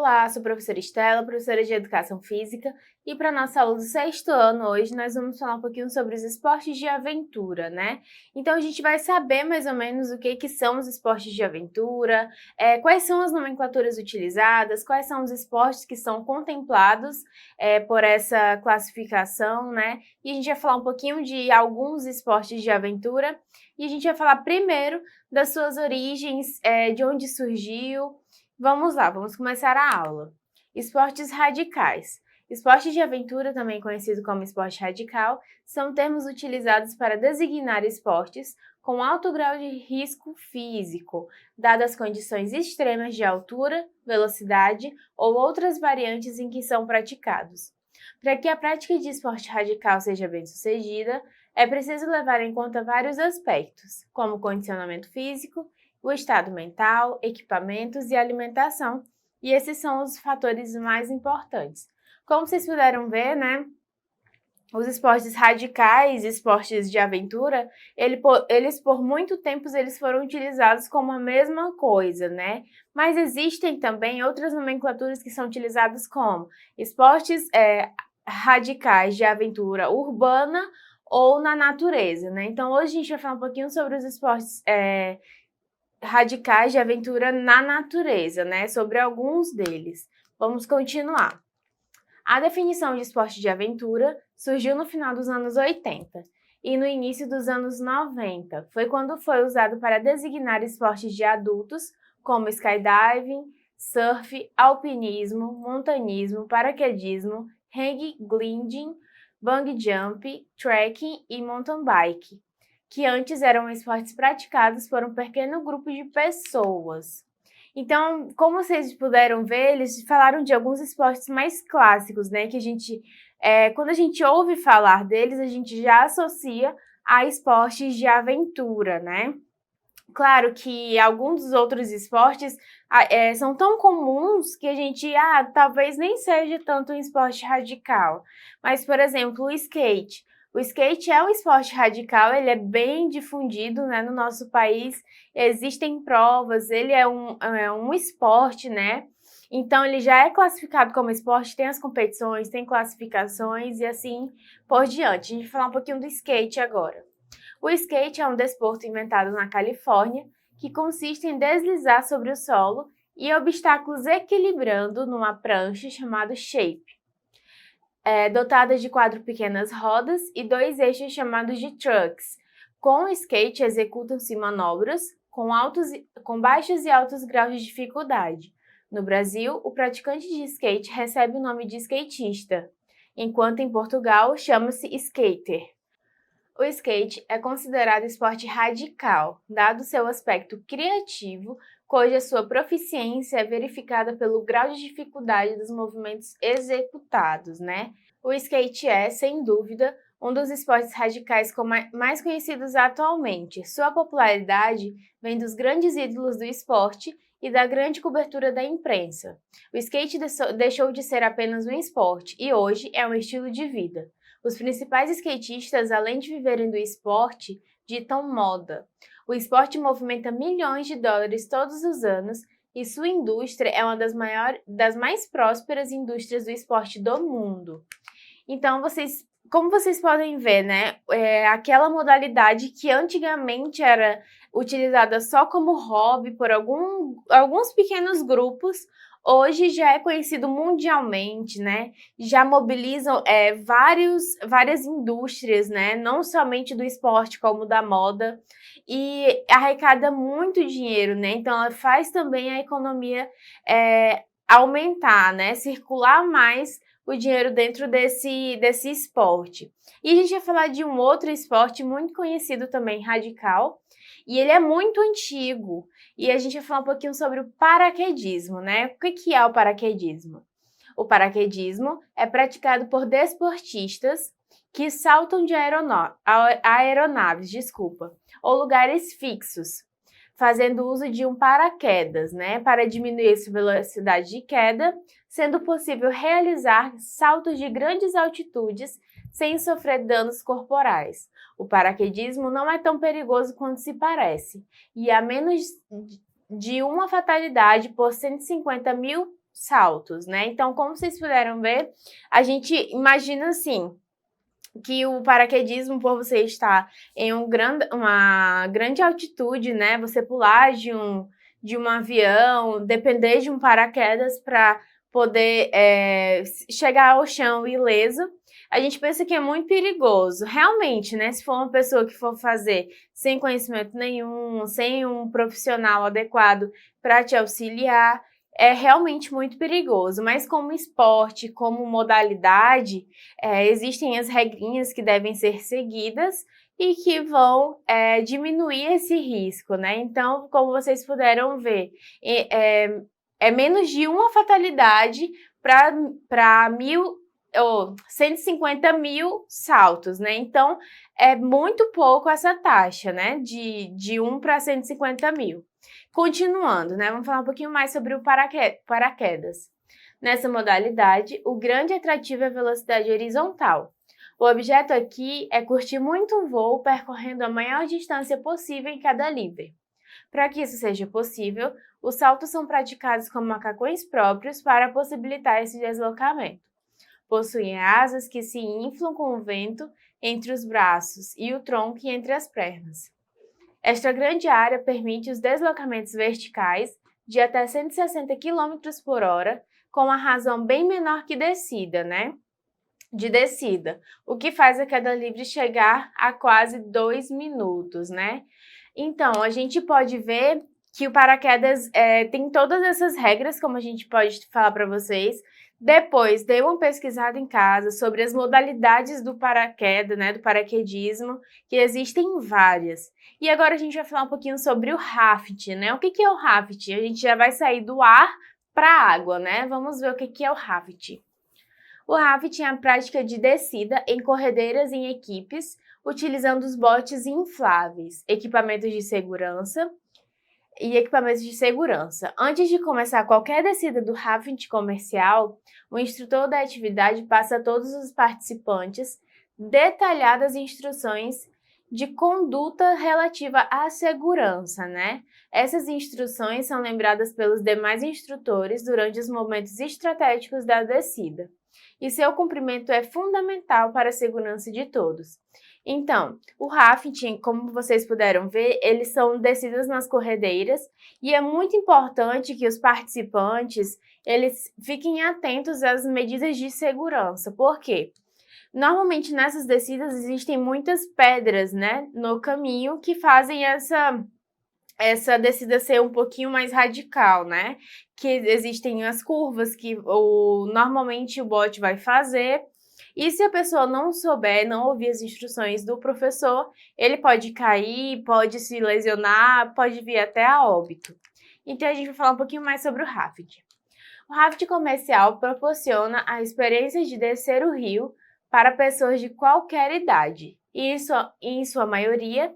Olá, sou a professora Estela, professora de Educação Física, e para nossa aula do sexto ano, hoje nós vamos falar um pouquinho sobre os esportes de aventura, né? Então a gente vai saber mais ou menos o que são os esportes de aventura, quais são as nomenclaturas utilizadas, quais são os esportes que são contemplados por essa classificação, né? E a gente vai falar um pouquinho de alguns esportes de aventura, e a gente vai falar primeiro das suas origens, de onde surgiu. Vamos lá, vamos começar a aula. Esportes radicais. Esporte de aventura, também conhecido como esporte radical, são termos utilizados para designar esportes com alto grau de risco físico, dadas condições extremas de altura, velocidade ou outras variantes em que são praticados. Para que a prática de esporte radical seja bem-sucedida, é preciso levar em conta vários aspectos, como condicionamento físico, o estado mental, equipamentos e alimentação, e esses são os fatores mais importantes. Como vocês puderam ver, né, os esportes radicais, esportes de aventura, eles por muito tempo eles foram utilizados como a mesma coisa, né? Mas existem também outras nomenclaturas que são utilizadas como esportes radicais de aventura urbana ou na natureza, né? Então hoje a gente vai falar um pouquinho sobre os esportes radicais de aventura na natureza, né? Sobre alguns deles. Vamos continuar. A definição de esporte de aventura surgiu no final dos anos 80 e no início dos anos 90. Foi quando foi usado para designar esportes de adultos, como skydiving, surf, alpinismo, montanismo, paraquedismo, hang gliding, bungee jump, trekking e mountain bike, que antes eram esportes praticados por um pequeno grupo de pessoas. Então, como vocês puderam ver, eles falaram de alguns esportes mais clássicos, né? Que a gente, quando a gente ouve falar deles, a gente já associa a esportes de aventura, né? Claro que alguns dos outros esportes são tão comuns que a gente, talvez nem seja tanto um esporte radical. Mas, por exemplo, o skate. O skate é um esporte radical, ele é bem difundido, né, no nosso país. Existem provas, ele é um esporte, né? Então, ele já é classificado como esporte, tem as competições, tem classificações e assim por diante. A gente vai falar um pouquinho do skate agora. O skate é um desporto inventado na Califórnia que consiste em deslizar sobre o solo e obstáculos equilibrando numa prancha chamada shape, dotada de 4 pequenas rodas e 2 eixos chamados de trucks. Com o skate executam-se manobras com baixos e altos graus de dificuldade. No Brasil, o praticante de skate recebe o nome de skatista, enquanto em Portugal chama-se skater. O skate é considerado esporte radical, dado seu aspecto criativo, cuja sua proficiência é verificada pelo grau de dificuldade dos movimentos executados, né? O skate é, sem dúvida, um dos esportes radicais mais conhecidos atualmente. Sua popularidade vem dos grandes ídolos do esporte e da grande cobertura da imprensa. O skate deixou de ser apenas um esporte e hoje é um estilo de vida. Os principais skatistas, além de viverem do esporte, ditam moda. O esporte movimenta milhões de dólares todos os anos e sua indústria é uma das mais prósperas indústrias do esporte do mundo. Então, como vocês podem ver, né, aquela modalidade que antigamente era utilizada só como hobby por alguns pequenos grupos, hoje já é conhecido mundialmente, né? Já mobilizam várias indústrias, né? Não somente do esporte, como da moda, e arrecada muito dinheiro, né? Então, ela faz também a economia aumentar, né? Circular mais o dinheiro dentro desse esporte. E a gente vai falar de um outro esporte muito conhecido também, radical, e ele é muito antigo. E a gente vai falar um pouquinho sobre o paraquedismo, né? O que é o paraquedismo? O paraquedismo é praticado por desportistas que saltam de aeronaves, ou lugares fixos, fazendo uso de um paraquedas, né, para diminuir sua velocidade de queda, sendo possível realizar saltos de grandes altitudes sem sofrer danos corporais. O paraquedismo não é tão perigoso quanto se parece, e há menos de uma fatalidade por 150 mil saltos, né? Então, como vocês puderam ver, a gente imagina assim, que o paraquedismo, por você estar em uma grande altitude, né? Você pular de um avião, depender de um paraquedas para poder chegar ao chão ileso, a gente pensa que é muito perigoso. Realmente, né? Se for uma pessoa que for fazer sem conhecimento nenhum, sem um profissional adequado para te auxiliar, é realmente muito perigoso. Mas como esporte, como modalidade, existem as regrinhas que devem ser seguidas e que vão diminuir esse risco, né? Então, como vocês puderam ver, é menos de uma fatalidade para 150 mil saltos, né? Então, é muito pouco essa taxa, né? De 1 para 150 mil. Continuando, né? Vamos falar um pouquinho mais sobre o paraquedas. Nessa modalidade, o grande atrativo é a velocidade horizontal. O objeto aqui é curtir muito o voo percorrendo a maior distância possível em queda livre. Para que isso seja possível, os saltos são praticados com macacões próprios para possibilitar esse deslocamento. Possuem asas que se inflam com o vento entre os braços e o tronco entre as pernas. Esta grande área permite os deslocamentos verticais de até 160 km por hora, com uma razão bem menor que descida, né? De descida, o que faz a queda livre chegar a quase 2 minutos, né? Então, a gente pode ver que o paraquedas tem todas essas regras, como a gente pode falar para vocês. Depois, dei uma pesquisada em casa sobre as modalidades do paraquedas, né, do paraquedismo, que existem várias. E agora a gente vai falar um pouquinho sobre o raft, né? O que é o raft? A gente já vai sair do ar para a água, né? Vamos ver o que é o raft. O rafting é a prática de descida em corredeiras em equipes, utilizando os botes infláveis, equipamentos de segurança. Antes de começar qualquer descida do rafting comercial, o instrutor da atividade passa a todos os participantes detalhadas instruções de conduta relativa à segurança, né? Essas instruções são lembradas pelos demais instrutores durante os momentos estratégicos da descida, e seu cumprimento é fundamental para a segurança de todos. Então, o rafting, como vocês puderam ver, eles são descidas nas corredeiras e é muito importante que os participantes eles fiquem atentos às medidas de segurança. Por quê? Normalmente nessas descidas existem muitas pedras, né, no caminho que fazem essa descida ser um pouquinho mais radical, né? Que existem as curvas que normalmente o bote vai fazer. E se a pessoa não souber, não ouvir as instruções do professor, ele pode cair, pode se lesionar, pode vir até a óbito. Então a gente vai falar um pouquinho mais sobre o rafting. O rafting comercial proporciona a experiência de descer o rio para pessoas de qualquer idade, e em sua maioria,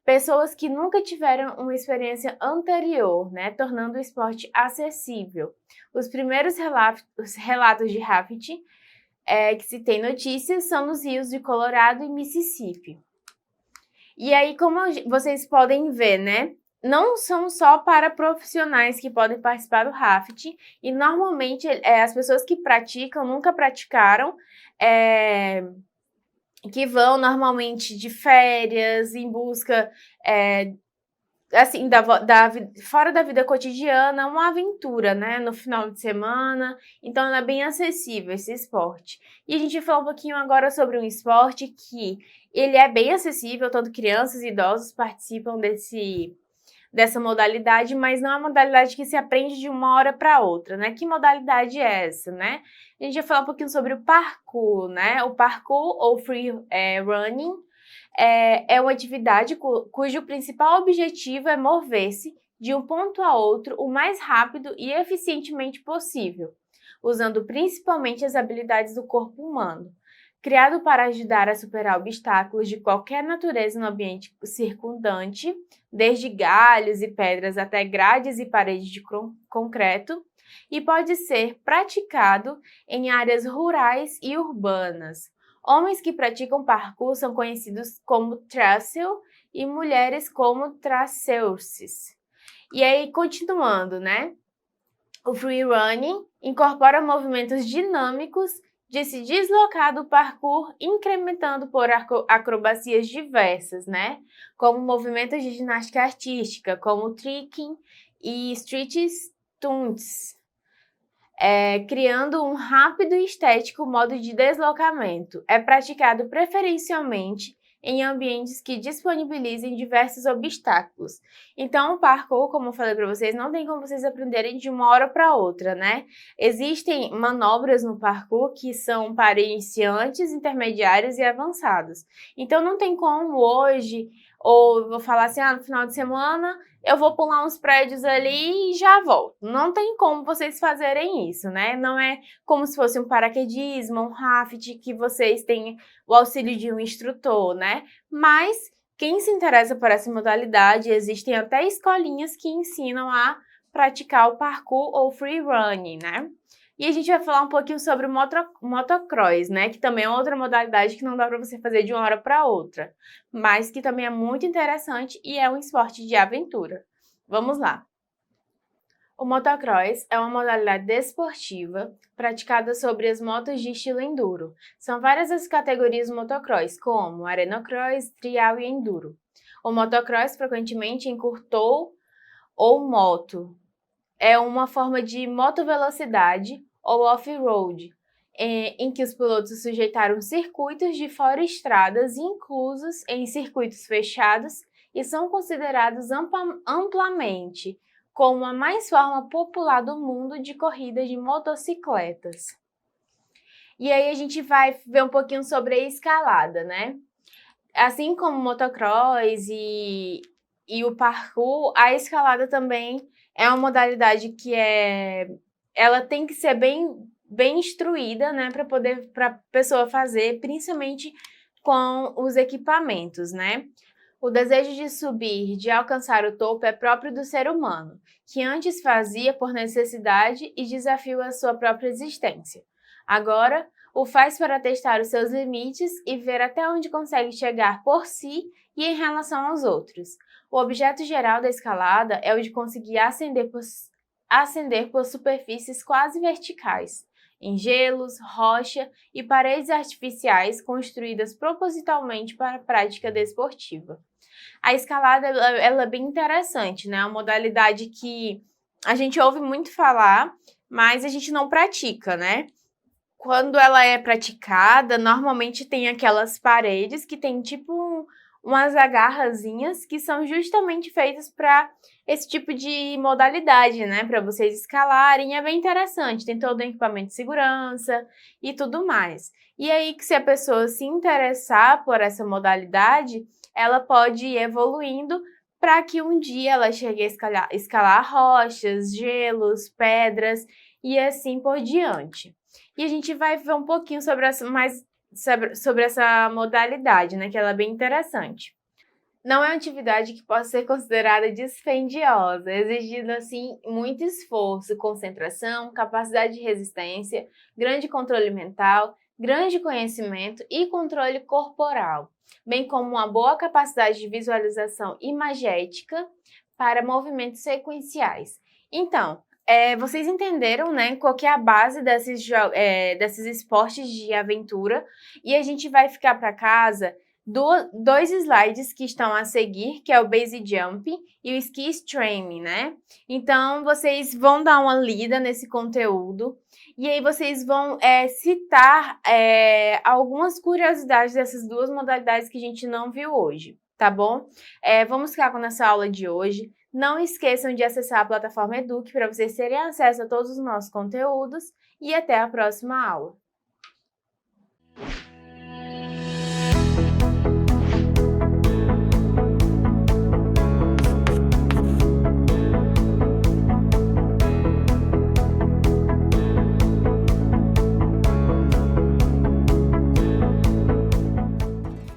pessoas que nunca tiveram uma experiência anterior, né, tornando o esporte acessível. Os primeiros relatos de rafting que se tem notícias são nos rios de Colorado e Mississippi. E aí, como vocês podem ver, né, não são só para profissionais que podem participar do rafting, e normalmente as pessoas que praticam, nunca praticaram, que vão normalmente de férias, em busca, assim, fora da vida cotidiana, uma aventura, né, no final de semana. Então, é bem acessível esse esporte. E a gente vai falar um pouquinho agora sobre um esporte que ele é bem acessível, tanto crianças e idosos participam dessa modalidade, mas não é uma modalidade que se aprende de uma hora para outra, né? Que modalidade é essa, né? A gente vai falar um pouquinho sobre o parkour, né? O parkour ou free running é uma atividade cujo principal objetivo é mover-se de um ponto a outro o mais rápido e eficientemente possível, usando principalmente as habilidades do corpo humano. Criado para ajudar a superar obstáculos de qualquer natureza no ambiente circundante, desde galhos e pedras até grades e paredes de concreto, e pode ser praticado em áreas rurais e urbanas. Homens que praticam parkour são conhecidos como thrasher e mulheres como thrasherces. E aí, continuando, né? O free running incorpora movimentos dinâmicos de se deslocar do parkour, incrementando por acrobacias diversas, né? Como movimentos de ginástica artística, como tricking e street stunts, criando um rápido e estético modo de deslocamento. É praticado preferencialmente em ambientes que disponibilizem diversos obstáculos. Então, o parkour, como eu falei para vocês, não tem como vocês aprenderem de uma hora para outra, né? Existem manobras no parkour que são para iniciantes, intermediários e avançados. Então, não tem como hoje, ou eu vou falar assim, no final de semana, eu vou pular uns prédios ali e já volto. Não tem como vocês fazerem isso, né? Não é como se fosse um paraquedismo, um raft, que vocês têm o auxílio de um instrutor, né? Mas quem se interessa por essa modalidade, existem até escolinhas que ensinam a praticar o parkour ou free running, né? E a gente vai falar um pouquinho sobre o motocross, né? Que também é outra modalidade que não dá para você fazer de uma hora para outra, mas que também é muito interessante e é um esporte de aventura. Vamos lá! O motocross é uma modalidade desportiva praticada sobre as motos de estilo enduro. São várias as categorias do motocross, como arenocross, trial e enduro. O motocross frequentemente encurtou ou moto. É uma forma de motovelocidade ou off-road, em que os pilotos sujeitaram circuitos de fora estradas inclusos em circuitos fechados e são considerados amplamente como a mais forma popular do mundo de corrida de motocicletas. E aí a gente vai ver um pouquinho sobre a escalada, né? Assim como o motocross e o parkour, a escalada também é uma modalidade que ela tem que ser bem instruída, né, para a pessoa fazer, principalmente com os equipamentos, né? O desejo de subir, de alcançar o topo é próprio do ser humano, que antes fazia por necessidade e desafio a sua própria existência. Agora, o faz para testar os seus limites e ver até onde consegue chegar por si e em relação aos outros. O objeto geral da escalada é o de conseguir ascender por superfícies quase verticais, em gelos, rocha e paredes artificiais construídas propositalmente para a prática desportiva. A escalada ela é bem interessante, né? É uma modalidade que a gente ouve muito falar, mas a gente não pratica, né? Quando ela é praticada, normalmente tem aquelas paredes que tem tipo umas agarrazinhas que são justamente feitas para esse tipo de modalidade, né? Para vocês escalarem, é bem interessante. Tem todo o equipamento de segurança e tudo mais. E aí que se a pessoa se interessar por essa modalidade, ela pode ir evoluindo para que um dia ela chegue a escalar rochas, gelos, pedras e assim por diante. E a gente vai ver um pouquinho sobre essa modalidade, né? Que ela é bem interessante. Não é uma atividade que possa ser considerada dispendiosa, exigindo, assim, muito esforço, concentração, capacidade de resistência, grande controle mental, grande conhecimento e controle corporal, bem como uma boa capacidade de visualização imagética para movimentos sequenciais. Então, vocês entenderam, né, qual que é a base desses esportes de aventura, e a gente vai ficar para casa dois slides que estão a seguir, que é o Base Jump e o Ski Streaming, né? Então, vocês vão dar uma lida nesse conteúdo e aí vocês vão citar algumas curiosidades dessas duas modalidades que a gente não viu hoje, tá bom? Vamos ficar com essa aula de hoje. Não esqueçam de acessar a plataforma Eduque para vocês terem acesso a todos os nossos conteúdos e até a próxima aula.